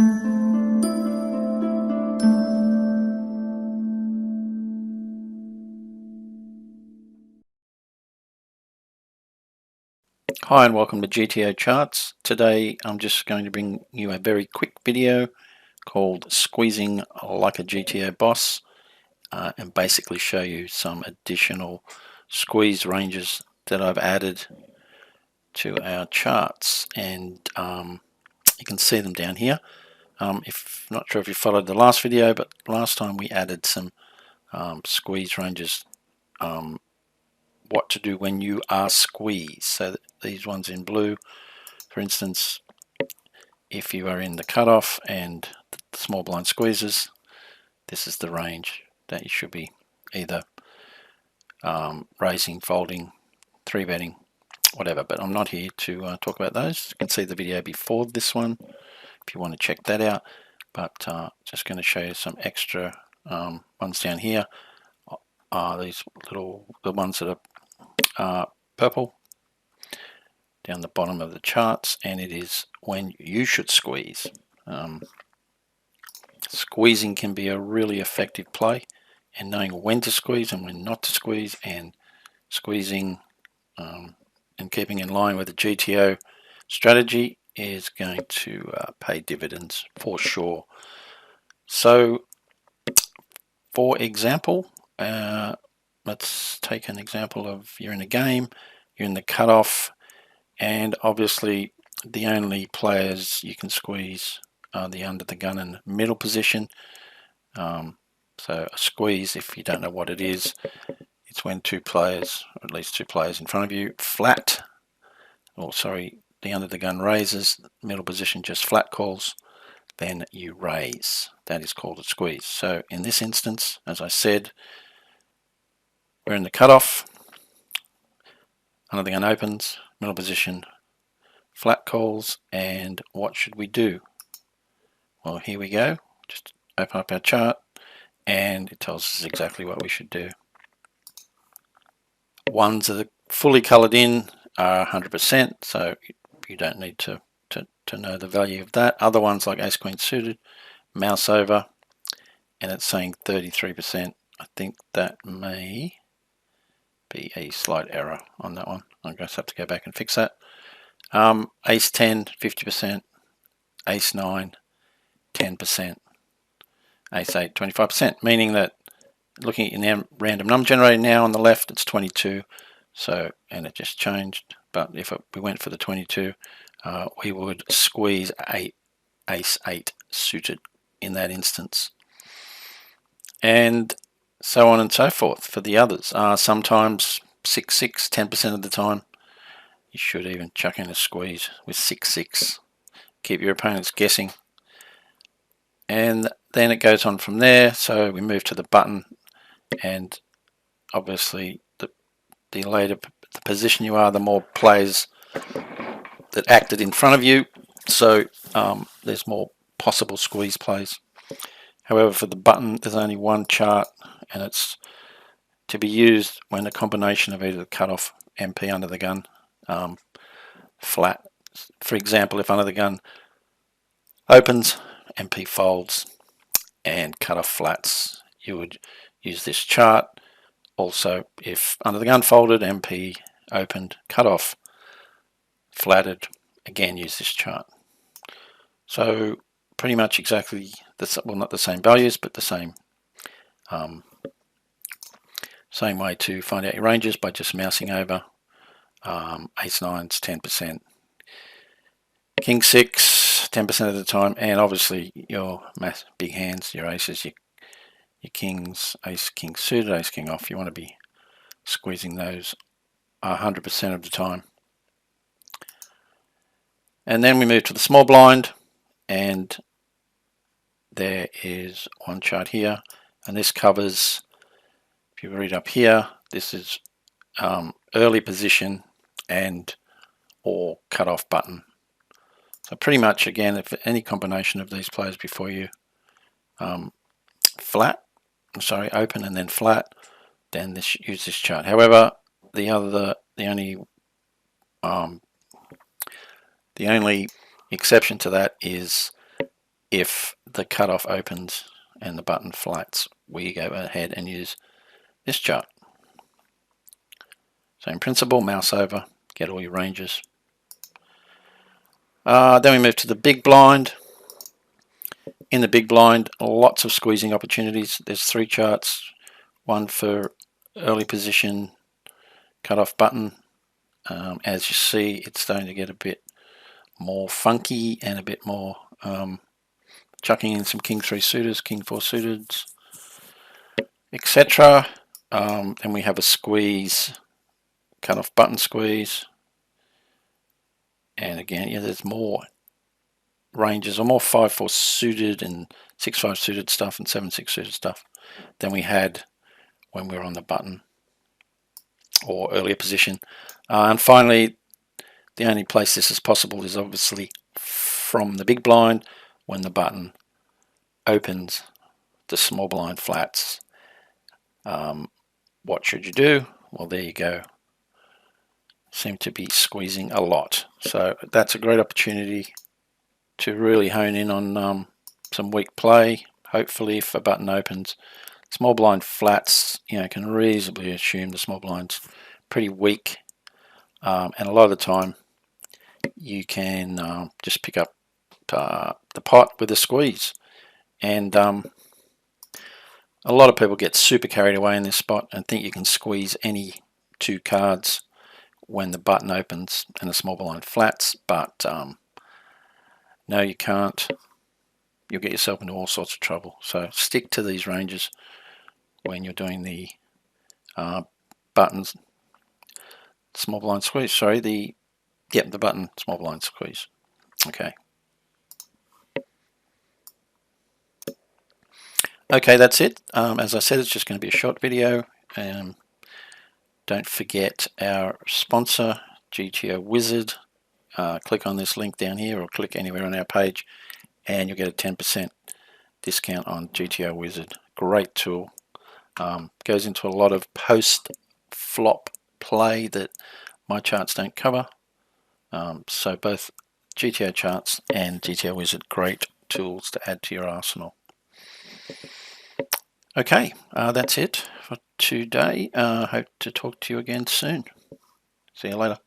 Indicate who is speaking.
Speaker 1: Hi and welcome to GTO Charts. Today I'm just going to bring you a very quick video called Squeezing Like a GTO Boss and basically show you some additional squeeze ranges that I've added to our charts, and you can see them down here. Not sure if you followed the last video, but last time we added some squeeze ranges, what to do when you are squeezed. So these ones in blue, for instance, if you are in the cutoff and the small blind squeezes, this is the range that you should be either raising, folding, 3-betting, whatever. But I'm not here to talk about those. You can see the video before this one if you want to check that out. But just going to show you some extra ones down here. These the ones that are purple down the bottom of the charts, and it is when you should squeeze. Squeezing can be a really effective play, and knowing when to squeeze and when not to squeeze, and squeezing and keeping in line with the GTO strategy is going to pay dividends for sure. So for example, let's take an example of you're in a game, you're in the cutoff, and obviously the only players you can squeeze are the under the gun and middle position. So a squeeze, if you don't know what it is, it's when two players, or at least two players in front of you, flat, or sorry, the under the gun raises, middle position just flat calls, then you raise. That is called a squeeze. So in this instance, as I said, we're in the cutoff, under the gun opens, middle position flat calls, and what should we do? Well, here we go. Just open up our chart and it tells us exactly what we should do. Ones that are fully colored in are 100%, so you don't need to know the value of that. Other ones like ace queen suited, mouse over, and it's saying 33%. I think that may be a slight error on that one. I'm going to have to go back and fix that. Ace 10, 50%, ace 9, 10%, ace 8, 25%, meaning that looking at your random number generator now on the left, it's 22. So, and it just changed, but if we went for the 22, we would squeeze ace 8 suited in that instance, and so on and so forth for the others. Sometimes 6-6, 10% of the time. You should even chuck in a squeeze with 6-6. Keep your opponents guessing. And then it goes on from there. So we move to the button, and obviously the later the position you are, the more players that acted in front of you. So there's more possible squeeze plays. However, for the button, there's only one chart, and it's to be used when a combination of either the cutoff, MP under the gun, flat. For example, if under the gun opens, MP folds, and cutoff flats, you would use this chart. Also, if under the gun folded, MP opened, cutoff flatted, again use this chart. So pretty much exactly well, not the same values, but the same way to find out your ranges by just mousing over. Ace 9's 10%, king 6 10% of the time, and obviously your big hands, your aces, your kings, ace king suited, ace king off, you want to be squeezing those 100% of the time. And then we move to the small blind, and there is one chart here, and this covers, if you read up here, this is early position and or cutoff button. So pretty much, again, if any combination of these players before you, open and then flat, then use this chart. However, the only exception to that is if the cutoff opens and the button flats, we go ahead and use this chart. So in principle, mouse over, get all your ranges. Then we move to the big blind. In the big blind, lots of squeezing opportunities. There's 3 charts, one for early position, cutoff button. As you see, it's starting to get a bit more funky and a bit more chucking in some king 3 suitors, king 4 suiteds, etc. Then we have a squeeze, cutoff button squeeze, and again, yeah, there's more ranges, or more 5-4 suited and 6-5 suited stuff and 7-6 suited stuff than we had when we were on the button or earlier position. And finally, the only place this is possible is obviously from the big blind. When the button opens, the small blind flats. What should you do? Well, there you go. Seem to be squeezing a lot. So that's a great opportunity to really hone in on some weak play. Hopefully, if a button opens, small blind flats, can reasonably assume the small blind's pretty weak, and a lot of the time you can just pick up the pot with a squeeze. And a lot of people get super carried away in this spot and think you can squeeze any 2 cards when the button opens and the small blind flats, but no, you can't. You'll get yourself into all sorts of trouble. So stick to these ranges when you're doing the buttons, small blind squeeze. Sorry, the button small blind squeeze. Okay. Okay, that's it. As I said, it's just going to be a short video. Don't forget our sponsor, GTO Wizard. Click on this link down here or click anywhere on our page and you'll get a 10% discount on GTO Wizard. Great tool. Goes into a lot of post-flop play that my charts don't cover. So both GTO charts and GTO Wizard, great tools to add to your arsenal. Okay, that's it for today. Hope to talk to you again soon. See you later.